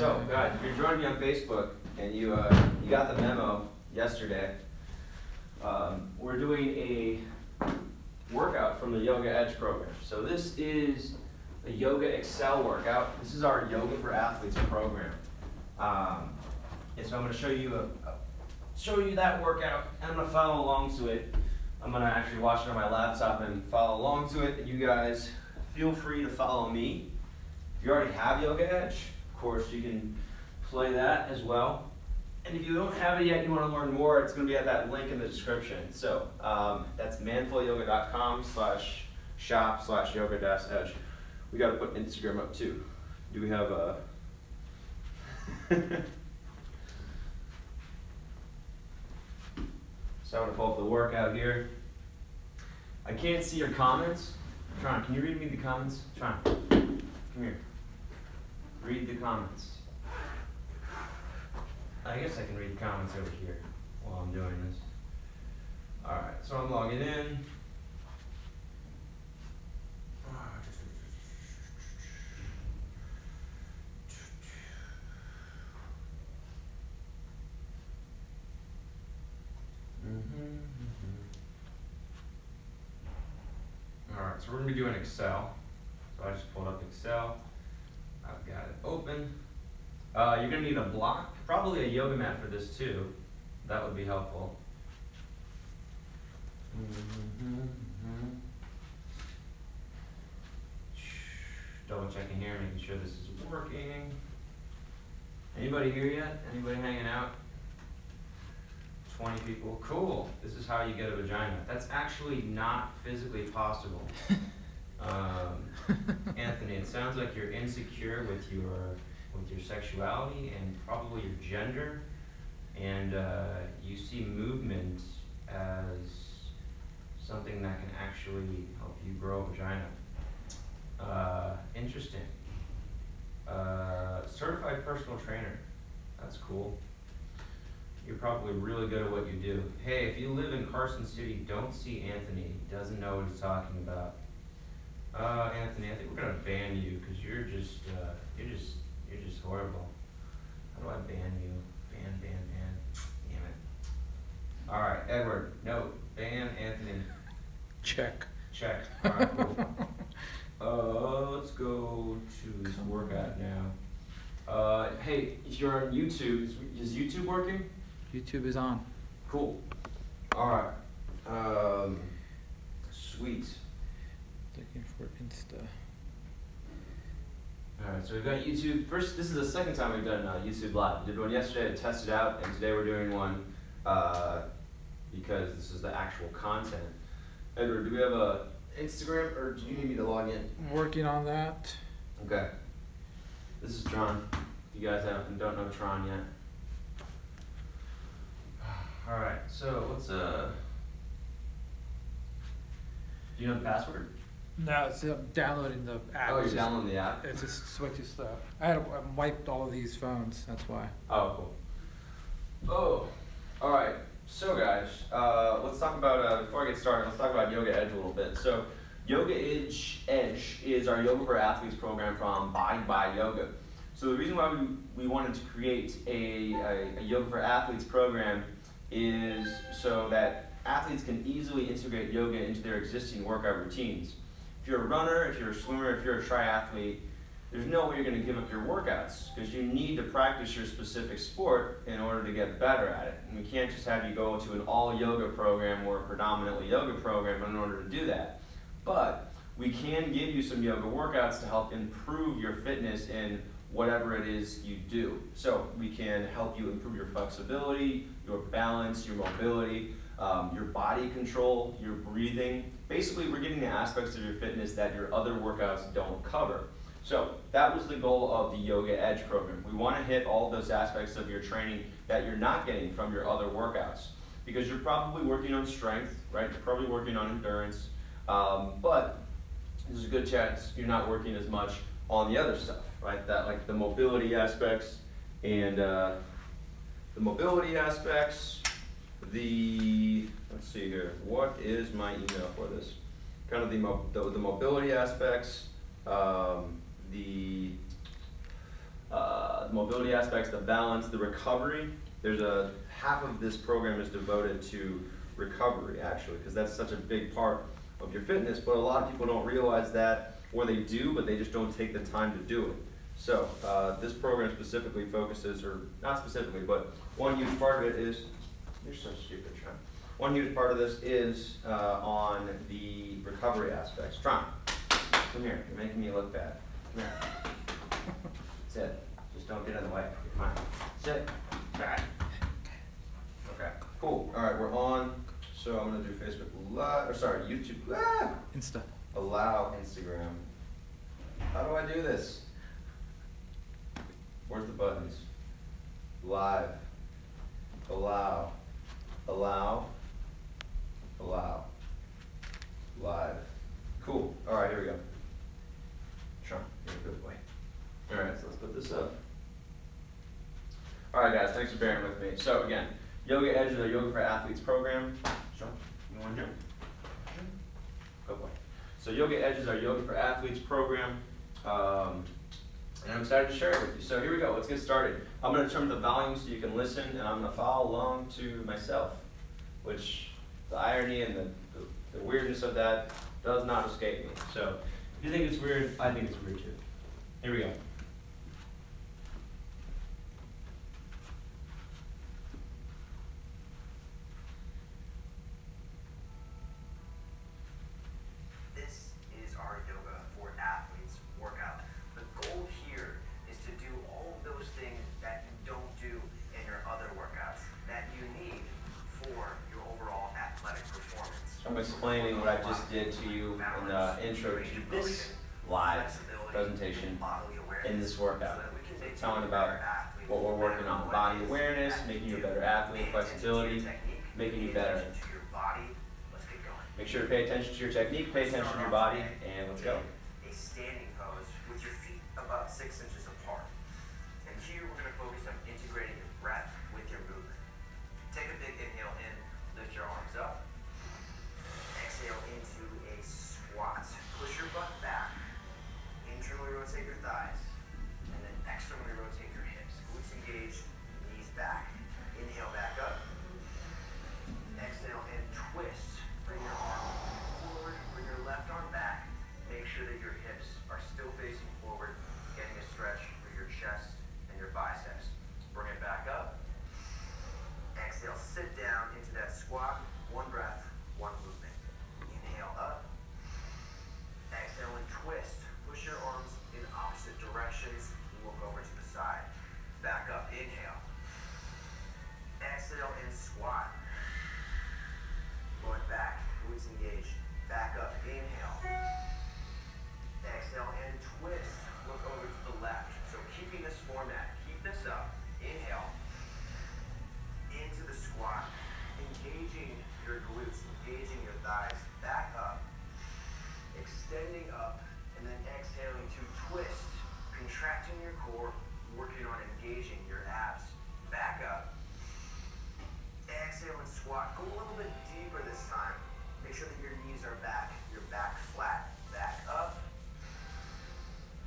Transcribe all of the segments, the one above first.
So, guys, if you're joining me on Facebook and you got the memo yesterday, we're doing a workout from the Yoga Edge program. So this is a Yoga Excel workout. This is our Yoga for Athletes program. And so I'm going to show you that workout, and I'm going to follow along to it. I'm going to actually watch it on my laptop and follow along to it. And you guys feel free to follow me. If you already have Yoga Edge, of course, you can play that as well. And if you don't have it yet and you want to learn more, it's going to be at that link in the description. So that's manfulyoga.com/shop/yoga-edge. We got to put Instagram up too. Do we have a... So I'm going to pull up the workout here. I can't see your comments. Tron, can you read me the comments? Tron, come here. Read the comments. I guess I can read the comments over here while I'm doing this. Alright, so I'm logging in. Alright, so we're going to be doing Excel. So I just pulled up Excel. I've got it open. You're going to need a block, probably a yoga mat for this too. That would be helpful. Double checking here, making sure this is working. Anybody here yet? Anybody hanging out? 20 people. Cool. This is how you get a vagina. That's actually not physically possible. Anthony, it sounds like you're insecure with your sexuality and probably your gender, and you see movement as something that can actually help you grow a vagina. Interesting. Certified personal trainer. That's cool. You're probably really good at what you do. Hey, if you live in Carson City, don't see Anthony. He doesn't know what he's talking about. Anthony, I think we're gonna ban you because you're just horrible. How do I ban you? Ban. Damn it. All right, Edward. No, ban Anthony. Check. All right, cool. Let's go to this workout now. Hey, if you're on YouTube, is YouTube working? YouTube is on. Cool. All right. Sweet. Looking for Insta. Alright, so we've got YouTube. First, this is the second time we've done YouTube Live. We did one yesterday to test it out, and today we're doing one because this is the actual content. Edward, do we have a Instagram, or do you need me to log in? I'm working on that. Okay. This is Tron. You guys don't know Tron yet. Alright, so let's do you know the password? No, it's downloading the app. Oh, you're downloading the app? It's just way too slow. I wiped all of these phones, that's why. Oh, cool. Oh, alright. So guys, let's talk about, before I get started, let's talk about Yoga Edge a little bit. So, Yoga Edge is our Yoga for Athletes program from Body by Yoga. So the reason why we wanted to create a Yoga for Athletes program is so that athletes can easily integrate yoga into their existing workout routines. If you're a runner, if you're a swimmer, if you're a triathlete, there's no way you're going to give up your workouts because you need to practice your specific sport in order to get better at it. And we can't just have you go to an all yoga program or a predominantly yoga program in order to do that. But we can give you some yoga workouts to help improve your fitness in whatever it is you do. So we can help you improve your flexibility, your balance, your mobility, your body control, your breathing. Basically, we're getting the aspects of your fitness that your other workouts don't cover. So that was the goal of the Yoga Edge program. We want to hit all those aspects of your training that you're not getting from your other workouts. Because you're probably working on strength, right? You're probably working on endurance, but there's a good chance you're not working as much on the other stuff, right? That, like the mobility aspects and let's see here, what is my email for this? Kind of the mobility aspects, the mobility aspects, the balance, the recovery. There's half of this program is devoted to recovery, actually, because that's such a big part of your fitness, but a lot of people don't realize that, or they do, but they just don't take the time to do it. So this program specifically focuses, or not specifically, but one huge part of it is, you're so stupid, Tron. One huge part of this is on the recovery aspects. Tron, come here, you're making me look bad. Come here. Sit, just don't get in the way, you're fine. Sit, back. Okay, cool, all right, we're on. So I'm gonna do Facebook Live, or sorry, YouTube, Insta. allow Instagram. How do I do this? Where's the buttons? Live, allow, allow, allow, live. Cool, all right, here we go. Sean, you're a good boy. All right, so let's put this up. All right, guys, thanks for bearing with me. So again, Yoga Edge is a Yoga for Athletes program. Sean, you want to jump? Good boy. So Yoga Edge is our Yoga for Athletes program. And I'm excited to share it with you. So here we go, let's get started. I'm going to turn the volume so you can listen, and I'm going to follow along to myself, which the irony and the weirdness of that does not escape me. So if you think it's weird, I think it's weird too. Here we go. I'm explaining what I just did to you in the intro to this live presentation in this workout. Telling about what we're working on, body awareness, making you a better athlete, flexibility, making you better. Make sure to pay attention to your technique, pay attention to your body, and let's go. A standing pose with your feet about 6 inches apart. And here we're going to focus on integrating your breath with your movement. Take a big inhale in, lift your arms up. Exhale into a squat. Push your butt back. Internally rotate your thighs. And then externally rotate your hips. Glutes engaged, knees back. Inhale back up. Exhale and twist. Bring your arm forward, bring your left arm back. Make sure that your hips are still facing forward, getting a stretch through your chest and your biceps. Bring it back up. Exhale, sit down into that squat. One breath, one movement. Inhale up. Exhale and twist. Push your arms in opposite directions. Look over to the side. Back up. Inhale. Exhale and squat. Going back. Glutes engaged. Back up. Inhale. Exhale and twist. Look over to the left. So keeping this format. Keep this up. Inhale. Into the squat. Engaging your glutes. Engaging your thighs. Back up. Extending up. And then exhaling to twist. Contracting your core. Working on engaging your abs. Back up. Exhale and squat. Go a little bit deeper this time. Make sure that your knees are back. Your back flat. Back up.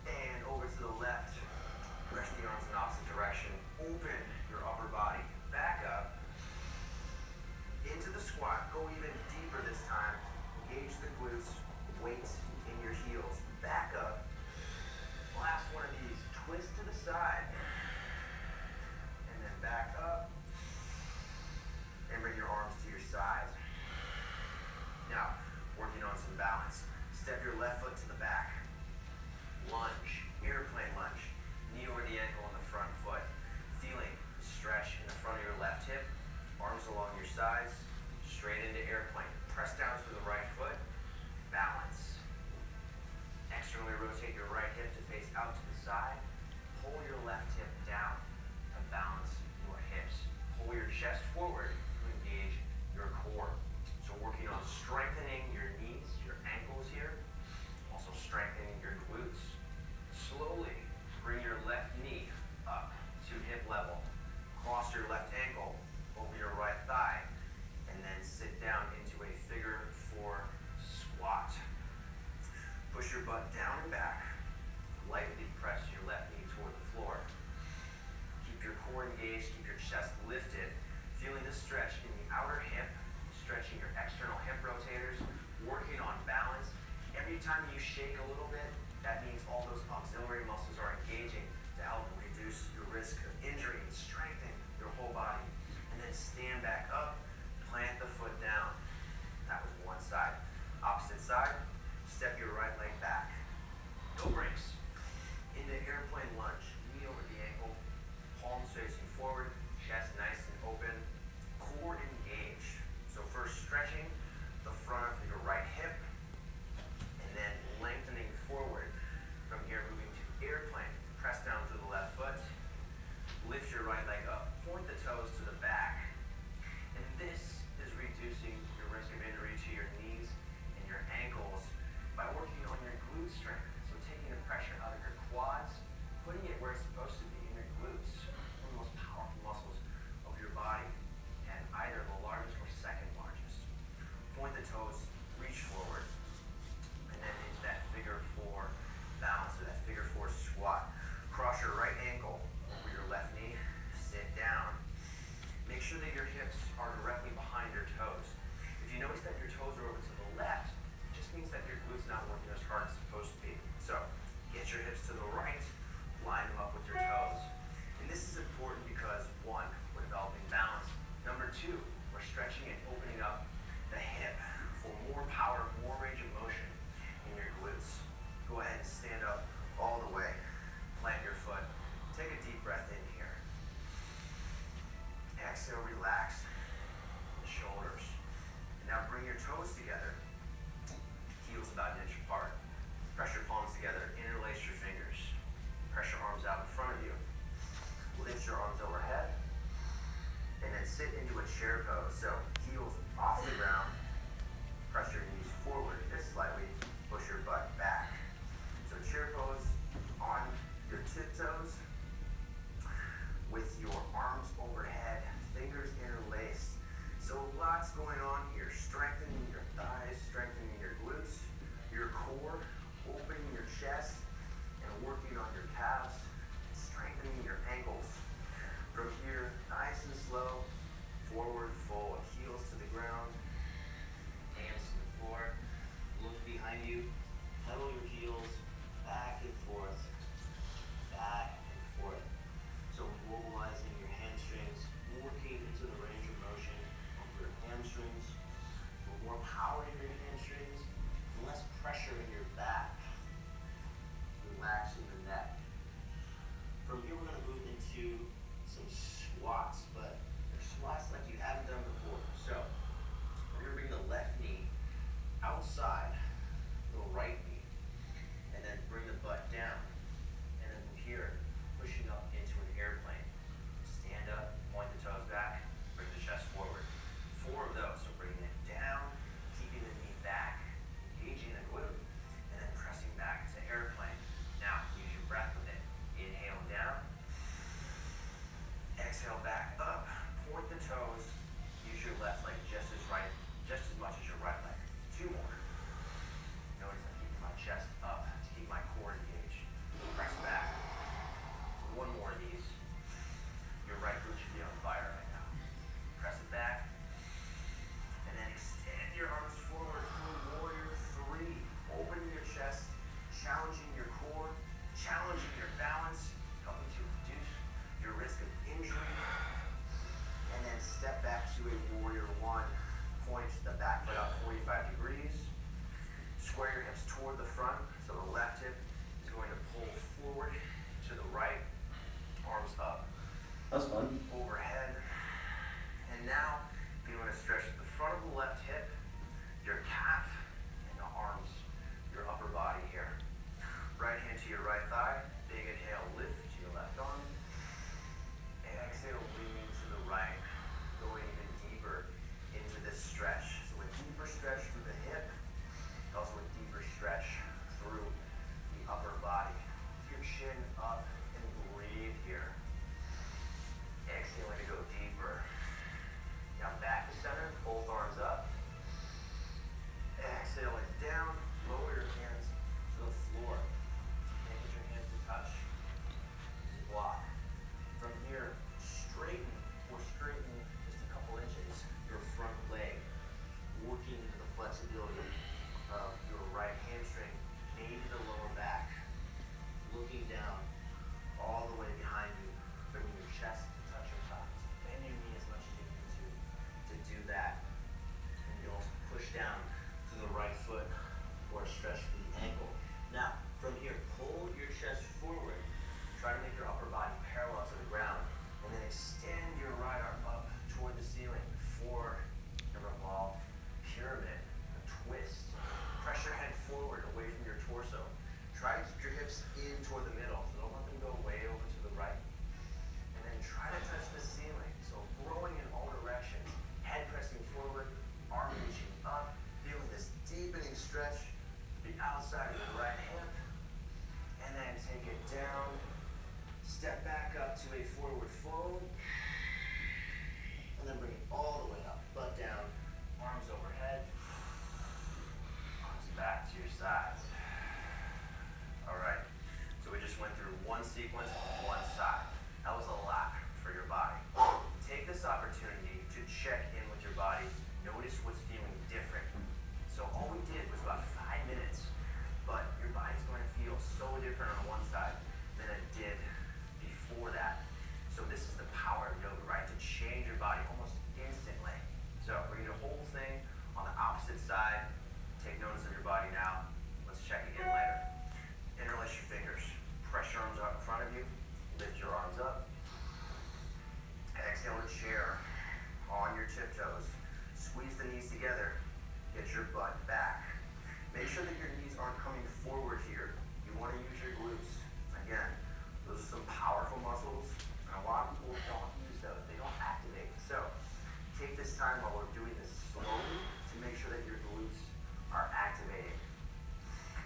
And over to the left. Press the arms in opposite direction. Open your upper body. Back up. Into the squat. Go even deeper this time. Engage the glutes. Weight in your heels. Back up. Last one of these. Twist to the side. And then back up. And bring your arms to your sides. Now, working on some balance. Step your left foot to the back. Lunge, airplane lunge. Knee over the ankle on the front foot. Feeling the stretch in the front of your left hip. Arms along your sides. Straight into airplane. Press down through the right foot. Balance. Externally rotate your right hip to face out to the side. Pull your left hip down to balance your hips. Pull your chest forward. Engage your core. So working on strengthening your knees, your ankles here, also strengthening your glutes. Slowly bring your left knee up to hip level. Cross your left ankle over your right thigh, and then sit down into a figure 4 squat. Push your butt down and back. Lightly press your left knee toward the floor. engaged, keep your chest lifted. Feeling the stretch in the outer hip, stretching your external hip rotators, working on balance. Every time you shake a little bit, that means all those auxiliary muscles are engaging to help reduce your risk of injury and strengthen your whole body. And then stand back up, plant the foot down. That was one side. Opposite side, step your right leg back. No breaks. Into airplane lunge, knee over the ankle, palms facing forward, chest nice and open, core engaged. So first stretching the front of your right hip, and then lengthening forward. From here, moving to airplane. Press down to the left foot, lift your right leg up, point the toes to the back. And this is reducing your risk of injury to your knees and your ankles by working on your glute strength. So taking the pressure out of your quads, putting it where it's supposed to be, in your glutes, one of the most powerful muscles of your body, and either the largest or second largest. Point the toes, reach forward, and then into that figure four balance, or that figure four squat. Cross your right ankle over your left knee, sit down. Make sure that your hips are directly behind your toes. If you notice that your toes are over to the left, it just means that your glute's not working as hard as it's supposed to be. So get your hips to the right, line them up with your toes. And this is important because, one, we're developing balance. Number two, we're stretching and opening up the hip for more power, more range of motion in your glutes. Go ahead and stand up all the way. Plant your foot. Take a deep breath in here. Exhale, relax the shoulders. And now bring your toes together. Heels about an inch apart. Press your palms together. Interlace your fingers. Press your arms out in front of you. Lift your arms overhead. And then sit into a chair pose. So heels off the ground. Press your knees forward just slightly. Push your butt back. So chair pose on your tiptoes with your arms overhead, fingers interlaced. So lots going on here. Strengthening your thighs, strengthening your glutes, your core, opening your chest, and working on your calves, strengthening your ankles. From here, nice and slow, forward fold, heels to the ground, hands to the floor. Look behind you, pedal your heels back and forth, back and forth. So mobilizing your hamstrings, working into the range of motion of your hamstrings, for more power in your hamstrings, less pressure in your back, relaxing the neck. From here, we're going to move into some squats, but they're squats like you haven't done before. So we're going to bring the left knee outside the right knee, and then bring the butt down. And then from here, pushing up into an airplane. Stand up, point the toes back, bring the chest forward. 4 of those, so bringing it down, keeping the knee back, engaging the glute, and then pressing back to airplane. Now, use your breath with it. Inhale down, exhale back up, point the toes, use your left leg just as much as your right leg. 2 more. Notice I'm keeping my chest up to keep my core engaged. Press back. 1 more of these. Your right glute should be on fire right now. Press it back. And then extend your arms forward through warrior 3. Opening your chest, challenging your core, challenging your balance, helping to reduce your risk of injury. And then step back to a warrior 1. Point the back foot up 45 degrees. Square your hips toward the front, so the left hip is going to pull forward to the right. Arms up. That's fun. Overhead. And now, you want to stretch the front of the left hip, your calf, and the arms, your upper body here. Right hand to your right thigh. Big inhale, lift to your left arm. Exhale, lean to the right. Going even deeper into this stretch. So a deeper stretch through the hip, also a deeper stretch through the upper body. Your chin up and Boom. And then bring it all the way up. Butt down, arms overhead, arms back to your sides. All right, so we just went through one sequence on one side. That was a lot for your body. Take this opportunity to check in with your body. Notice what's feeling different. So all we did was about 5 minutes, but your body's going to feel so different on one side than it did before that. So this is the power of yoga, right? To change your body almost instantly. So we're going to hold the thing on the opposite side. Take notice of your body now. Let's check again later. Interlace your fingers. Press your arms out in front of you. Lift your arms up. Exhale to chair on your tiptoes. Squeeze the knees together. Get your butt back. Make sure that your knees aren't coming forward here. You want to use your glutes. Again, those are some powerful muscles, and a lot of people don't use those. They don't activate. So take this time while we're doing this slowly to make sure that your glutes are activating.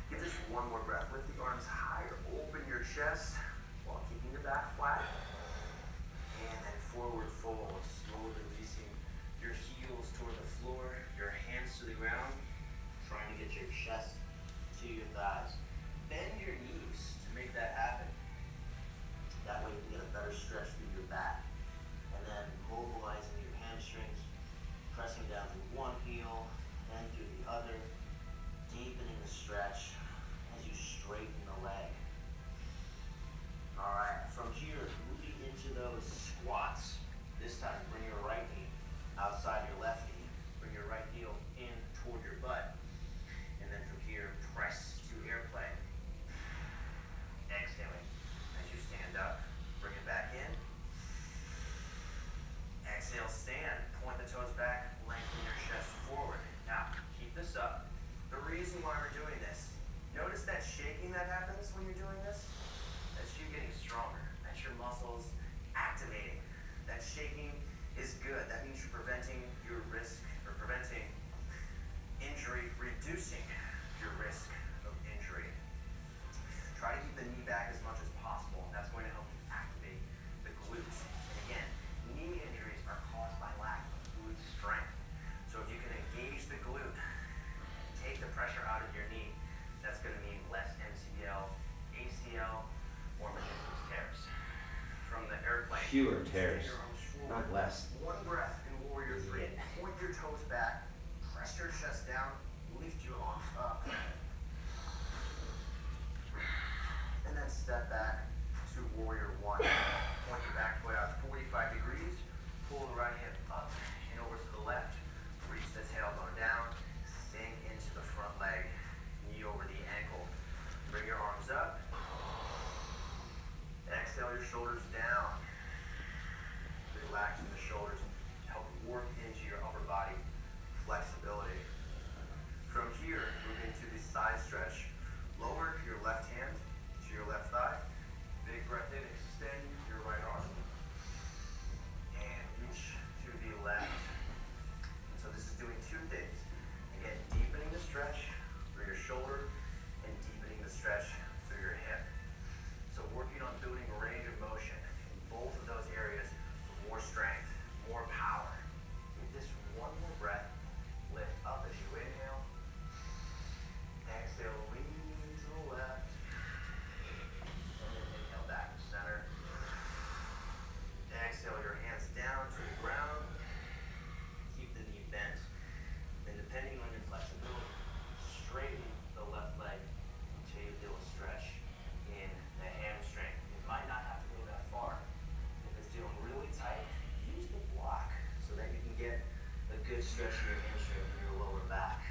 Give this one more breath. Lift the arms higher. Open your chest while keeping your back flat. And then forward fold. Slowly releasing your heels toward the floor, your hands to the ground. Trying to get your chest to your thighs. Bend your knees to make that happen. That way you can get a better stretch through your back. And then mobilizing your hamstrings, pressing down through one heel, then through the other, deepening the stretch as you straighten the leg. All right, from here, moving into those squats. This time, bring your right knee outside your left knee. Bring your right heel in toward your butt. And then from here, press to airplane. Exhaling as you stand up. Bring it back in. Exhale, stand. Point the toes back, lengthen your chest forward. Now, keep this up. The reason why we're doing this, notice that shaking that happens when you're doing this? That's you getting stronger. That's your muscles activating. That shaking is good. That means you're preventing your risk, or preventing injury, reducing your risk of injury. Try to keep the knee back as much as possible. That's going to help you activate the glutes. And again, knee injuries are caused by lack of glute strength. So if you can engage the glute, take the pressure out of your knee, that's going to mean less MCL, ACL, or meniscus tears. From the airplane, Fewer tears, your arms forward. not less. One breath in Warrior 3. Point your toes back, press your chest down, lift your arms up. And then step back to Warrior 1. Point your back foot out 45 degrees, pull the right hip up and over to the left, reach the tailbone down, sink into the front leg, knee over the ankle. Bring your arms up. Exhale your shoulders down. Relaxing the shoulders to help work into your upper body flexibility. From here, move into the side stretch. Lower your left hand to your left thigh. Big breath in, extend your right arm. And reach to the left. So this is doing two things. Again, deepening the stretch through your shoulder and deepening the stretch through your hip. So working on building a range of motion in both of those areas for more strength, more power. Give this one more breath. Lift up as you inhale. Exhale, lean to the left. And then inhale back to center. Exhale your hands down to the ground. Keep the knee bent. And depending on your flexibility, straighten the left leg until you feel a stretch in the hamstring. It might not have to go that far. If it's feeling really tight, use the block so that you can get a good stretch in your hamstring and your lower back.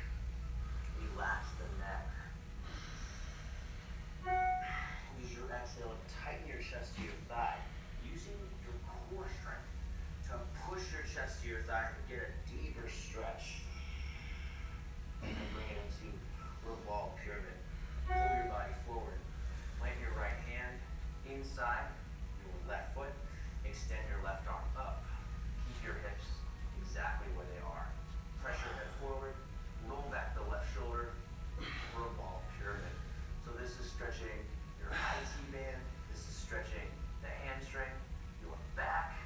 Relax the neck. Use your exhale and tighten your chest to your thigh, using your core strength to push your chest to your thigh and get a deeper stretch. And then bring it into revolve pyramid. Pull your body forward. Plant your right hand inside your left foot. Extend your left arm up. Keep your hips exactly where they are. Press your head forward. Roll back the left shoulder. Revolve pyramid. So this is stretching your IT band. This is stretching the hamstring, your back,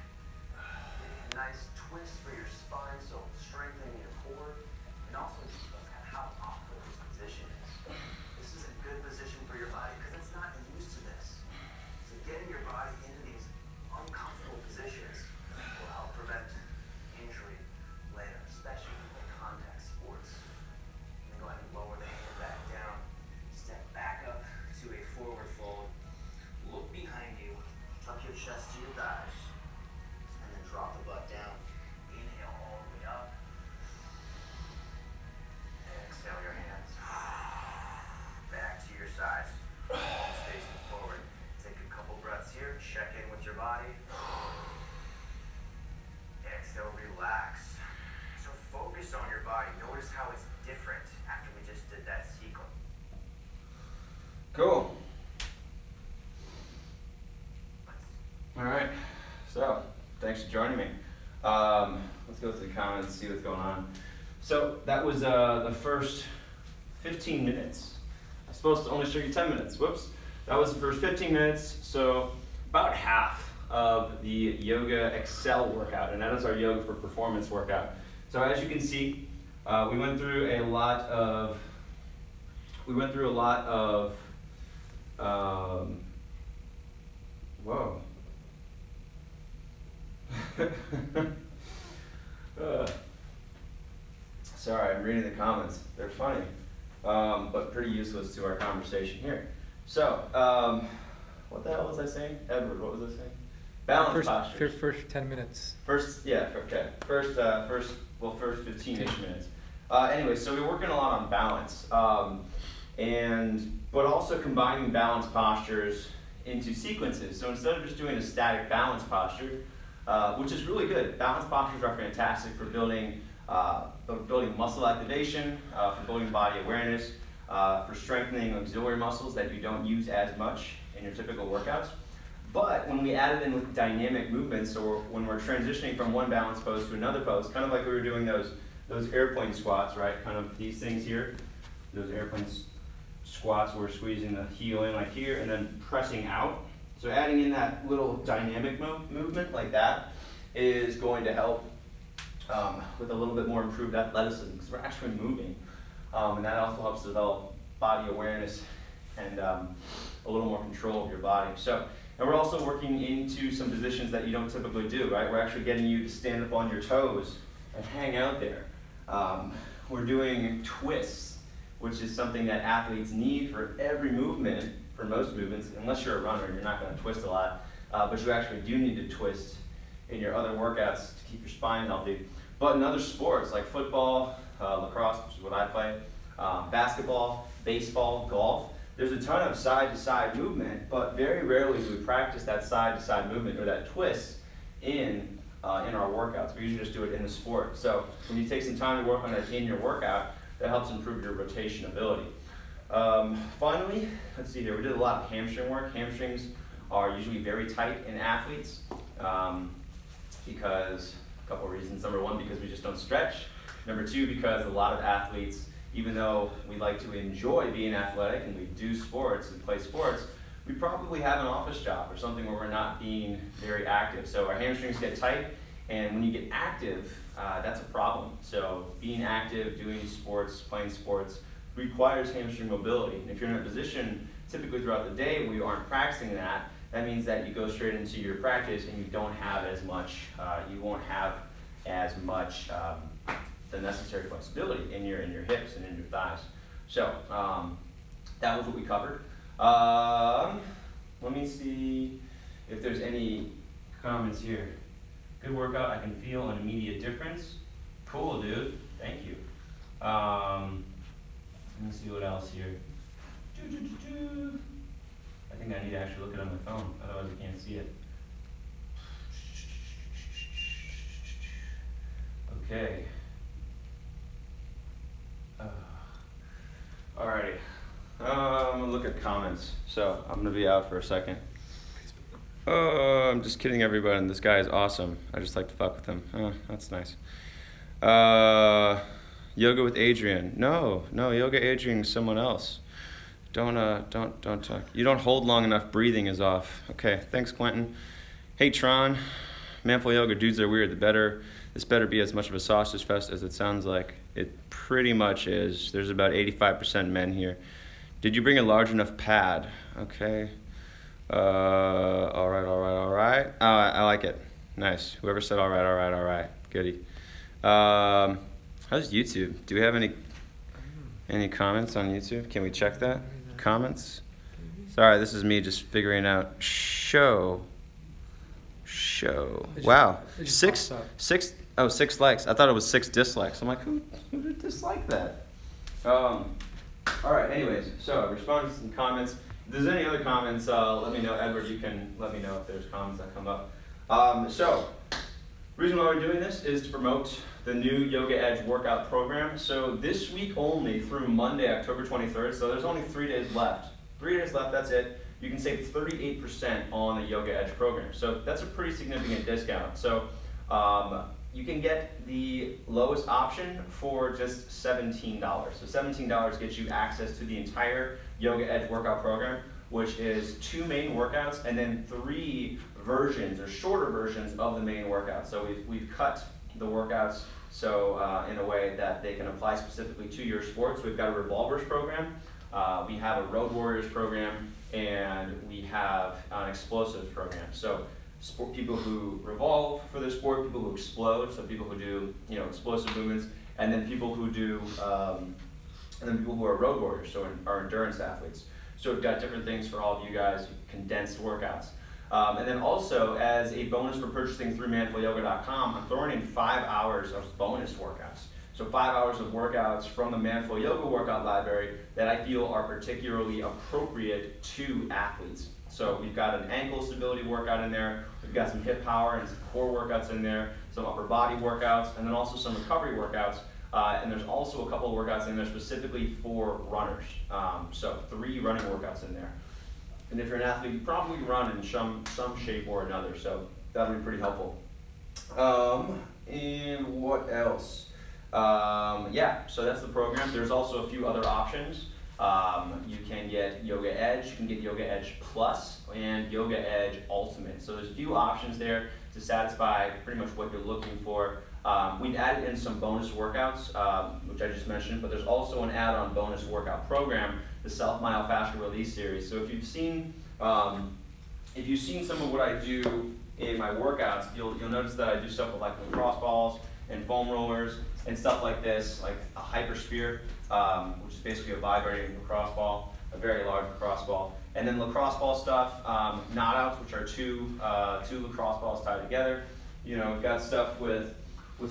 thighs. And then drop the butt down. Inhale all the way up. Exhale your hands. Back to your sides. Palms facing forward. Take a couple breaths here. Check in with your body. Exhale, relax. So focus on your body. Notice how it's different after we just did that sequence. Cool. All right. So, thanks for joining me. Let's go through the comments and see what's going on. So, that was the first 15 minutes. I'm supposed to only show you 10 minutes. Whoops. That was the first 15 minutes. So, about half of the Yoga Excel workout, and that is our Yoga for Performance workout. So, as you can see, we went through a lot of whoa. Sorry, I'm reading the comments. They're funny, but pretty useless to our conversation here. So, what the hell was I saying? Edward, what was I saying? Balance posture. First 10 minutes. First 15-ish minutes. Anyway, so we're working a lot on balance, but also combining balance postures into sequences. So instead of just doing a static balance posture, which is really good, balance postures are fantastic for building muscle activation, for building body awareness, for strengthening auxiliary muscles that you don't use as much in your typical workouts. But when we add it in with dynamic movements, or when we're transitioning from one balance pose to another pose, kind of like we were doing those airplane squats, right? Kind of these things here, those airplane squats where we're squeezing the heel in like here and then pressing out. So adding in that little dynamic movement like that is going to help with a little bit more improved athleticism because we're actually moving. And that also helps develop body awareness and a little more control of your body. So, and we're also working into some positions that you don't typically do, right? We're actually getting you to stand up on your toes and hang out there. We're doing twists, which is something that athletes need for every movement, for most movements. Unless you're a runner, you're not going to twist a lot, but you actually do need to twist in your other workouts to keep your spine healthy. But in other sports like football, lacrosse, which is what I play, basketball, baseball, golf, there's a ton of side-to-side movement, but very rarely do we practice that side-to-side movement or that twist in our workouts. We usually just do it in the sport. So when you take some time to work on that in your workout, that helps improve your rotation ability. Finally, let's see here, we did a lot of hamstring work. Hamstrings are usually very tight in athletes because, a couple of reasons. Number one, because we just don't stretch. Number two, because a lot of athletes, even though we like to enjoy being athletic and we do sports and play sports, we probably have an office job or something where we're not being very active. So our hamstrings get tight, and when you get active, that's a problem. So being active, doing sports, playing sports, requires hamstring mobility. And if you're in a position typically throughout the day where you aren't practicing that, that means that you go straight into your practice and you don't have as much, you won't have as much the necessary flexibility in your hips and in your thighs. So that was what we covered. Let me see if there's any comments here. Good workout, I can feel an immediate difference. Cool, dude, thank you. Let me see what else here. I think I need to actually look it on my phone, otherwise I can't see it. Okay. Alrighty. I'm gonna look at comments. So I'm gonna be out for a second. Oh, I'm just kidding everybody. This guy is awesome. I just like to fuck with him. Oh, that's nice. Yoga with Adrian. No, yoga Adrian is someone else. Don't talk. You don't hold long enough. Breathing is off. Okay, thanks, Quentin. Hey, Tron. Manful yoga dudes are weird. This better be as much of a sausage fest as it sounds like. It pretty much is. There's about 85% men here. Did you bring a large enough pad? Okay. All right. I like it. Nice. Whoever said all right. Goody. How's YouTube? Do we have any comments on YouTube? Can we check that? Comments? Sorry, this is me just figuring out. Show show. It just- Wow, it just six pops up. six likes. I thought it was 6 dislikes. I'm like, who did dislike that? All right. Anyways, so responses and comments. If there's any other comments, let me know. Edward, you can let me know if there's comments that come up. So, reason why we're doing this is to promote the new Yoga Edge workout program. So this week only through Monday, October 23rd. So there's only 3 days left. 3 days left. That's it. You can save 38% on the Yoga Edge program. So that's a pretty significant discount. So you can get the lowest option for just $17. So $17 gets you access to the entire Yoga Edge workout program, which is 2 main workouts and then 3 versions or shorter versions of the main workout. So we've cut the workouts so in a way that they can apply specifically to your sports. We've got a revolvers program, we have a road warriors program, and we have an explosives program. So people who revolve for their sport, people who explode, so people who do explosive movements, and then people who do, and then people who are road warriors, so are endurance athletes. So we've got different things for all of you guys, condensed workouts. And then also, as a bonus for purchasing through manfulyoga.com, I'm throwing in 5 hours of bonus workouts. So 5 hours of workouts from the Manful Yoga workout library that I feel are particularly appropriate to athletes. So we've got an ankle stability workout in there, we've got some hip power and some core workouts in there, some upper body workouts, and then also some recovery workouts. And there's also a couple of workouts in there specifically for runners. So 3 running workouts in there. And if you're an athlete, you probably run in some shape or another, so that'll be pretty helpful. And what else? Yeah, so that's the program. There's also a few other options. You can get Yoga Edge, you can get Yoga Edge Plus, and Yoga Edge Ultimate. So there's a few options there to satisfy pretty much what you're looking for. We've added in some bonus workouts, which I just mentioned, but there's also an add-on bonus workout program, the Self-Myofascial Release Series. So if you've seen some of what I do in my workouts, you'll notice that I do stuff with like lacrosse balls and foam rollers and stuff like this, like a hypersphere, which is basically a vibrating lacrosse ball, a very large lacrosse ball. And then lacrosse ball stuff, knot outs, which are two lacrosse balls tied together. We've got stuff with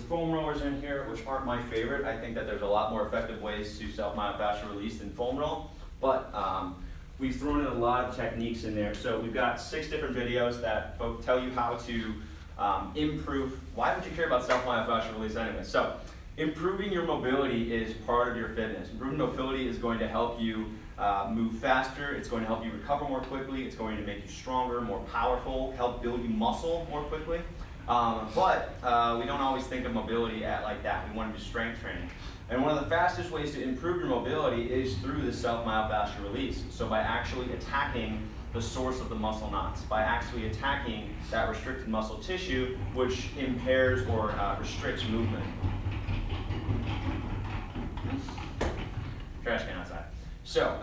foam rollers in here, which aren't my favorite. I think that there's a lot more effective ways to self-myofascial release than foam roll, but we've thrown in a lot of techniques in there. So we've got 6 different videos that tell you how to improve. Why would you care about self-myofascial release anyway? So improving your mobility is part of your fitness. Improving mobility is going to help you move faster. It's going to help you recover more quickly. It's going to make you stronger, more powerful, help build you muscle more quickly. But we don't always think of mobility like that. We want to do strength training. And one of the fastest ways to improve your mobility is through the self-myofascial release. So by actually attacking the source of the muscle knots, by actually attacking that restricted muscle tissue, which impairs or restricts movement. Trash can outside. So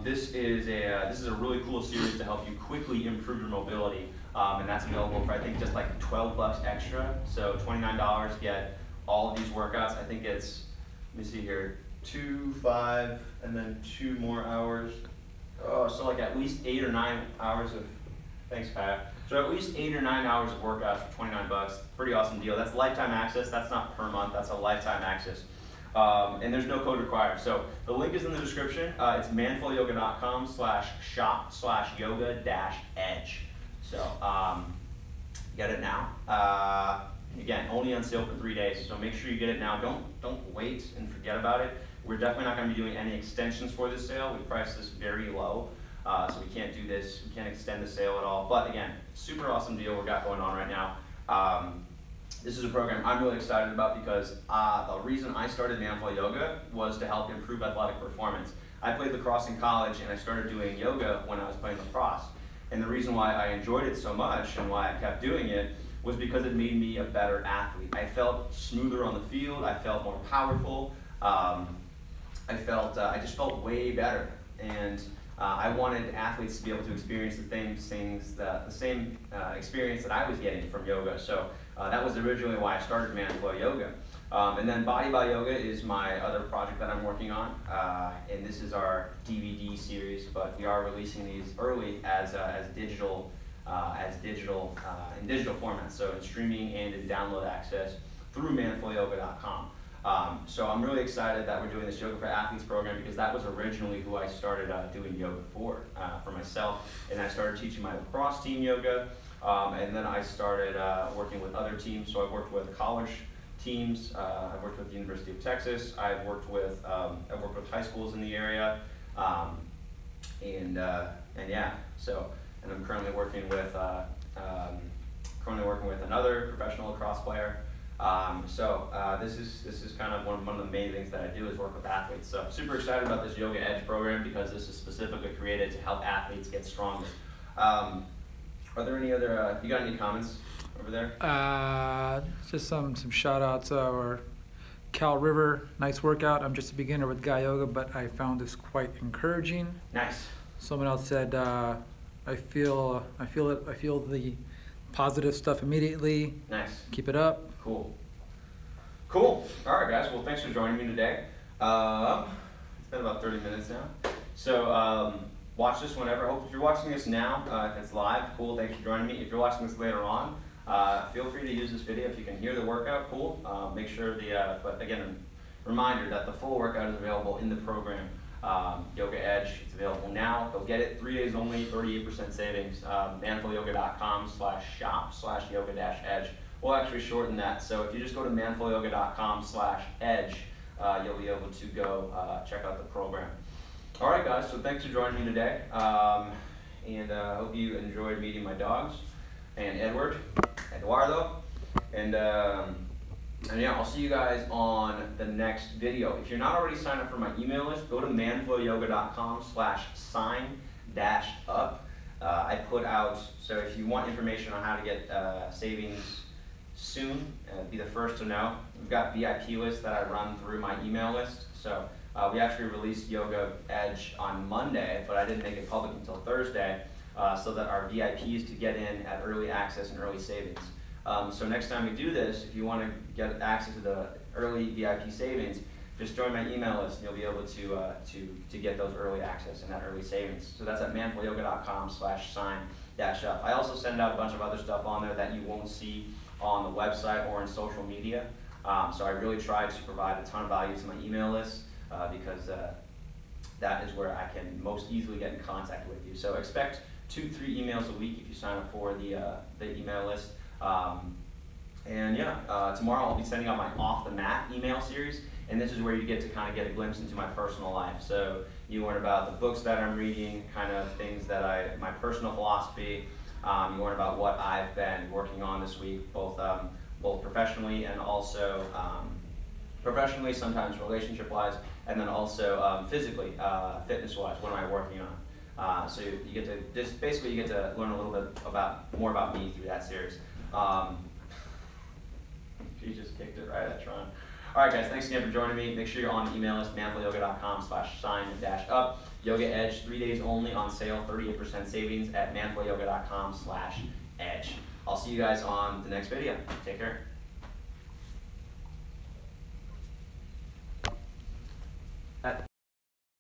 this is a really cool series to help you quickly improve your mobility. And that's available for, I think, just like $12 extra. So $29, get all of these workouts. I think it's, let me see here, 2, 5, and then 2 more hours. Oh, so like at least 8 or 9 hours of, thanks Pat. So at least 8 or 9 hours of workouts for $29. Pretty awesome deal. That's lifetime access. That's not per month. That's a lifetime access. And there's no code required. So the link is in the description. It's manfulyoga.com/shop/yoga-edge. So get it now. Again, only on sale for 3 days, so make sure you get it now. Don't wait and forget about it. We're definitely not going to be doing any extensions for this sale. We priced this very low, so we can't do this. We can't extend the sale at all. But again, super awesome deal we got going on right now. This is a program I'm really excited about because the reason I started Manful Yoga was to help improve athletic performance. I played lacrosse in college and I started doing yoga when I was playing lacrosse. And the reason why I enjoyed it so much and why I kept doing it was because it made me a better athlete. I felt smoother on the field, I felt more powerful, I just felt way better. And I wanted athletes to be able to experience the same experience that I was getting from yoga. So that was originally why I started Manful Yoga. And then Body by Yoga is my other project that I'm working on. And this is our DVD series, but we are releasing these early as digital as digital in digital format, so in streaming and in download access through manfulyoga.com. So I'm really excited that we're doing this Yoga for Athletes program, because that was originally who I started doing yoga for myself, and I started teaching my lacrosse team yoga, and then I started working with other teams. So I've worked with college teams, I've worked with the University of Texas, I've worked with high schools in the area, and yeah. So, and I'm currently working with another professional lacrosse player. This is kind of one of the main things that I do, is work with athletes. So I'm super excited about this Yoga Edge program, because this is specifically created to help athletes get stronger. Are there any other, you got any comments over there? Just some shout outs, or Cal River, nice workout. I'm just a beginner with Guy Yoga, but I found this quite encouraging. Nice. Someone else said, I feel the positive stuff immediately. Nice. Keep it up. Cool. All right, guys. Well, thanks for joining me today. It's been about 30 minutes now. So watch this whenever. If you're watching this now, if it's live, cool. Thanks for joining me. If you're watching this later on, feel free to use this video. If you can hear the workout, cool. Make sure but again, reminder that the full workout is available in the program. Yoga Edge, it's available now. Go get it. 3 days only, 38% savings. manfulyoga.com/shop/yoga-edge. We'll actually shorten that. So if you just go to manfulyoga.com/edge, you'll be able to go check out the program. All right, guys. So thanks for joining me today, and I hope you enjoyed meeting my dogs and Eduardo, and yeah, I'll see you guys on the next video. If you're not already signed up for my email list, go to manfulyoga.com/sign-up. I put out, so if you want information on how to get savings soon, be the first to know. We've got VIP lists that I run through my email list. So we actually released Yoga Edge on Monday, but I didn't make it public until Thursday, so that our VIPs to get in at early access and early savings. So next time we do this, if you want to get access to the early VIP savings, just join my email list, and you'll be able to get those early access and that early savings. So that's at manfulyoga.com/sign-up. I also send out a bunch of other stuff on there that you won't see on the website or in social media. So I really try to provide a ton of value to my email list, because that is where I can most easily get in contact with you. So expect 2-3 emails a week if you sign up for the email list. And yeah, tomorrow I'll be sending out my Off the Mat email series, and this is where you get to kind of get a glimpse into my personal life. So you learn about the books that I'm reading, kind of things that my personal philosophy. You learn about what I've been working on this week, both professionally and also professionally, sometimes relationship-wise, and then also physically, fitness-wise. What am I working on? So you get to basically you get to learn a little bit more about me through that series. She just kicked it right at Tron. All right, guys, thanks again for joining me. Make sure you're on the email list, manfulyoga.com/sign-up. Yoga Edge, 3 days only on sale, 38% savings at manfulyoga.com/edge. I'll see you guys on the next video. Take care.